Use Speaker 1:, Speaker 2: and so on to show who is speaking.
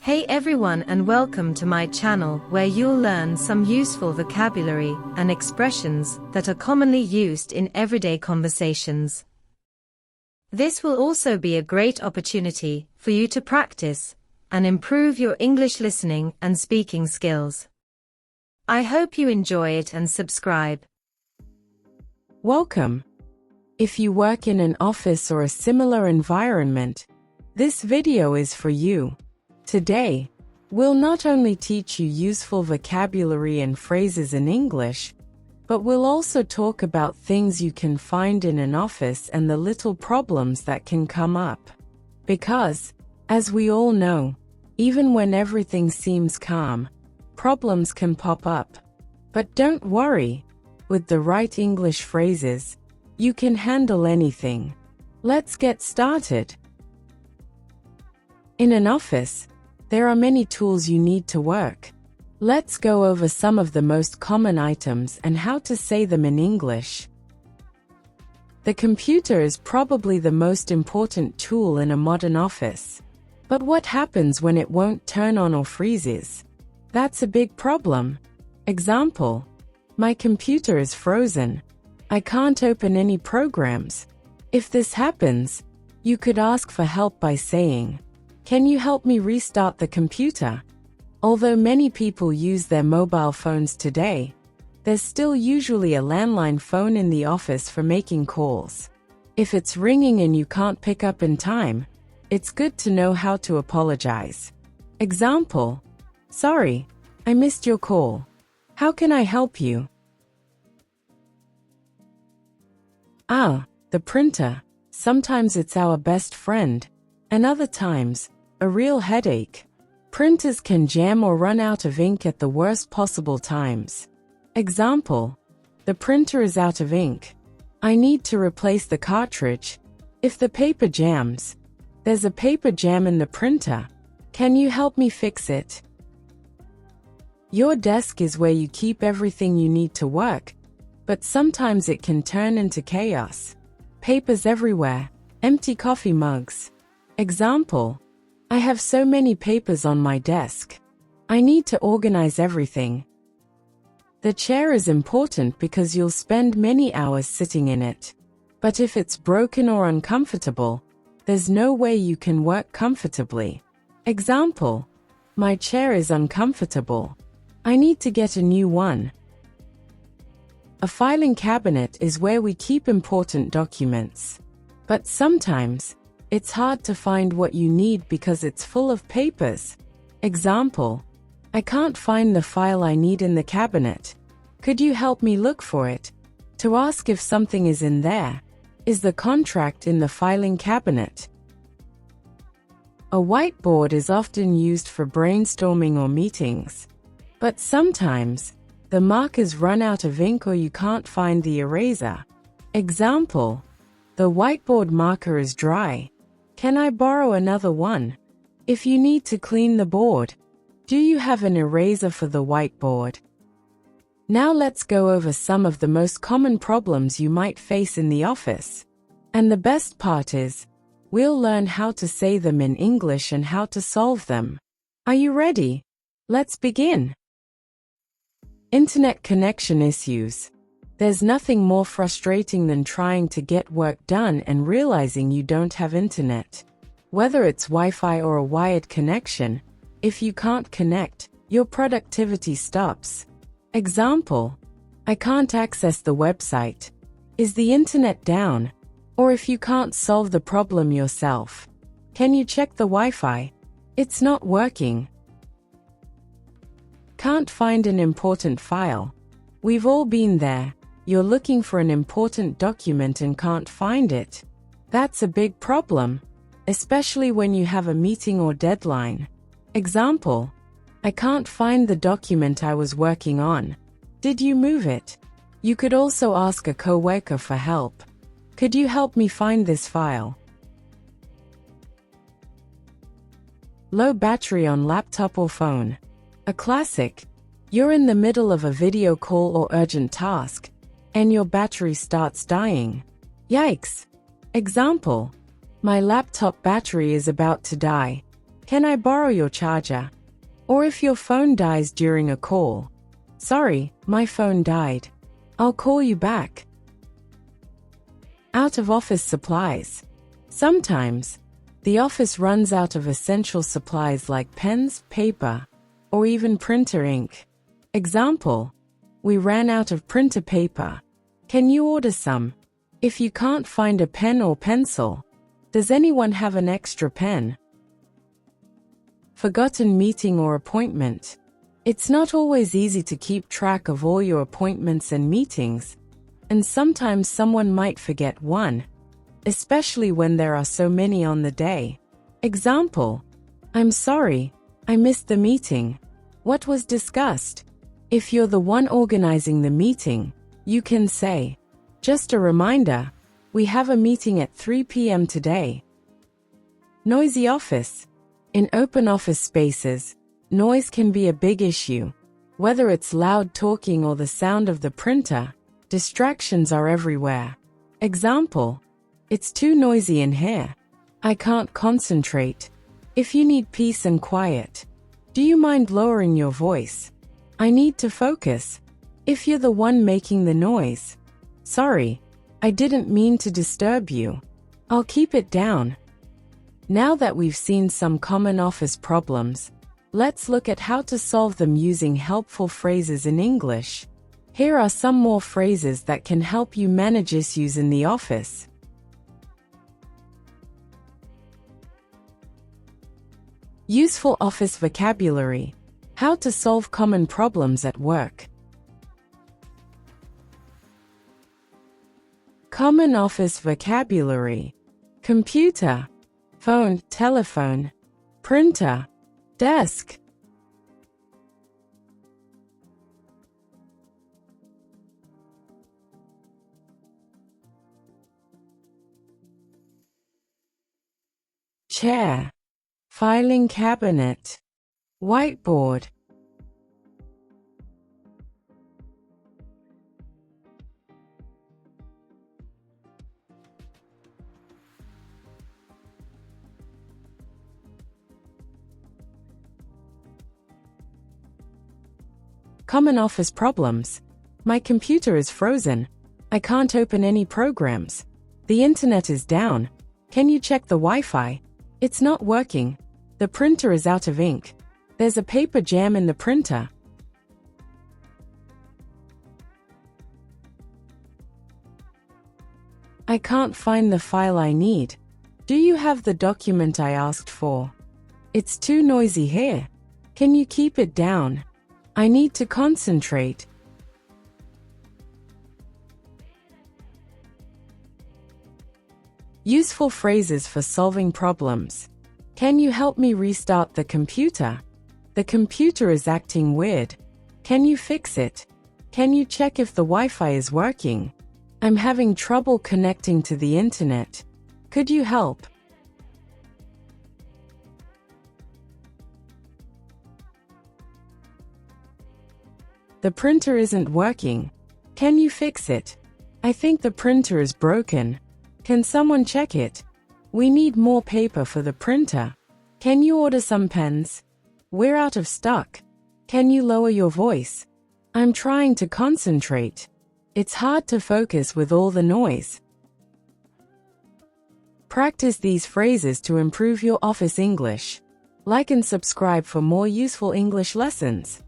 Speaker 1: Hey everyone, and welcome to my channel where you'll learn some useful vocabulary and expressions that are commonly used in everyday conversations. This will also be a great opportunity for you to practice and improve your English listening and speaking skills. I hope you enjoy it and subscribe.
Speaker 2: Welcome. If you work in an office or a similar environment, this video is for you. Today, we'll not only teach you useful vocabulary and phrases in English, but we'll also talk about things you can find in an office and the little problems that can come up. Because, as we all know, even when everything seems calm, problems can pop up. But don't worry, with the right English phrases, you can handle anything. Let's get started. In an office, there are many tools you need to work. Let's go over some of the most common items and how to say them in English. The computer is probably the most important tool in a modern office. But what happens when it won't turn on or freezes? That's a big problem. Example: my computer is frozen. I can't open any programs. If this happens, you could ask for help by saying, "Can you help me restart the computer?" Although many people use their mobile phones today, there's still usually a landline phone in the office for making calls. If it's ringing and you can't pick up in time, it's good to know how to apologize. Example: "Sorry, I missed your call. How can I help you?" The printer. Sometimes it's our best friend, and other times, a real headache. Printers can jam or run out of ink at the worst possible times. Example: the printer is out of ink. I need to replace the cartridge. If the paper jams, there's a paper jam in the printer. Can you help me fix it? Your desk is where you keep everything you need to work, but sometimes it can turn into chaos. Papers everywhere, empty coffee mugs. Example: I have so many papers on my desk. I need to organize everything. The chair is important because you'll spend many hours sitting in it. But if it's broken or uncomfortable, there's no way you can work comfortably. Example: my chair is uncomfortable. I need to get a new one. A filing cabinet is where we keep important documents. But sometimes, it's hard to find what you need because it's full of papers. Example: I can't find the file I need in the cabinet. Could you help me look for it? To ask if something is in there. Is the contract in the filing cabinet? A whiteboard is often used for brainstorming or meetings. But sometimes, the markers run out of ink or you can't find the eraser. Example: the whiteboard marker is dry. Can I borrow another one? If you need to clean the board, do you have an eraser for the whiteboard? Now let's go over some of the most common problems you might face in the office. And the best part is, we'll learn how to say them in English and how to solve them. Are you ready? Let's begin. Internet connection issues. There's nothing more frustrating than trying to get work done and realizing you don't have internet. Whether it's Wi-Fi or a wired connection, if you can't connect, your productivity stops. Example: I can't access the website. Is the internet down? Or if you can't solve the problem yourself, can you check the Wi-Fi? It's not working. Can't find an important file. We've all been there. You're looking for an important document and can't find it. That's a big problem, especially when you have a meeting or deadline. Example: I can't find the document I was working on. Did you move it? You could also ask a coworker for help. Could you help me find this file? Low battery on laptop or phone. A classic. You're in the middle of a video call or urgent task, and your battery starts dying. Yikes! Example: my laptop battery is about to die. Can I borrow your charger? Or if your phone dies during a call, sorry, my phone died. I'll call you back. Out of office supplies. Sometimes, the office runs out of essential supplies like pens, paper, or even printer ink. Example, we ran out of printer paper. Can you order some? If you can't find a pen or pencil, does anyone have an extra pen? Forgotten meeting or appointment. It's not always easy to keep track of all your appointments and meetings, and sometimes someone might forget one, especially when there are so many on the day. Example, I'm sorry, I missed the meeting. What was discussed? If you're the one organizing the meeting, you can say, just a reminder, we have a meeting at 3 p.m. today. Noisy office. In open office spaces, noise can be a big issue. Whether it's loud talking or the sound of the printer, distractions are everywhere. Example, it's too noisy in here. I can't concentrate. If you need peace and quiet, do you mind lowering your voice? I need to focus. If you're the one making the noise, sorry, I didn't mean to disturb you. I'll keep it down. Now that we've seen some common office problems, let's look at how to solve them using helpful phrases in English. Here are some more phrases that can help you manage issues in the office. Useful office vocabulary. How to solve common problems at work. Common office vocabulary. Computer, phone, telephone, printer, desk. Chair, filing cabinet, whiteboard. Common office problems. My computer is frozen. I can't open any programs. The internet is down. Can you check the Wi-Fi? It's not working. The printer is out of ink. There's a paper jam in the printer. I can't find the file I need. Do you have the document I asked for? It's too noisy here. Can you keep it down? I need to concentrate. Useful phrases for solving problems. Can you help me restart the computer? The computer is acting weird. Can you fix it? Can you check if the Wi-Fi is working? I'm having trouble connecting to the internet. Could you help? The printer isn't working. Can you fix it? I think the printer is broken. Can someone check it? We need more paper for the printer. Can you order some pens? We're out of stock. Can you lower your voice? I'm trying to concentrate. It's hard to focus with all the noise. Practice these phrases to improve your office English. Like and subscribe for more useful English lessons.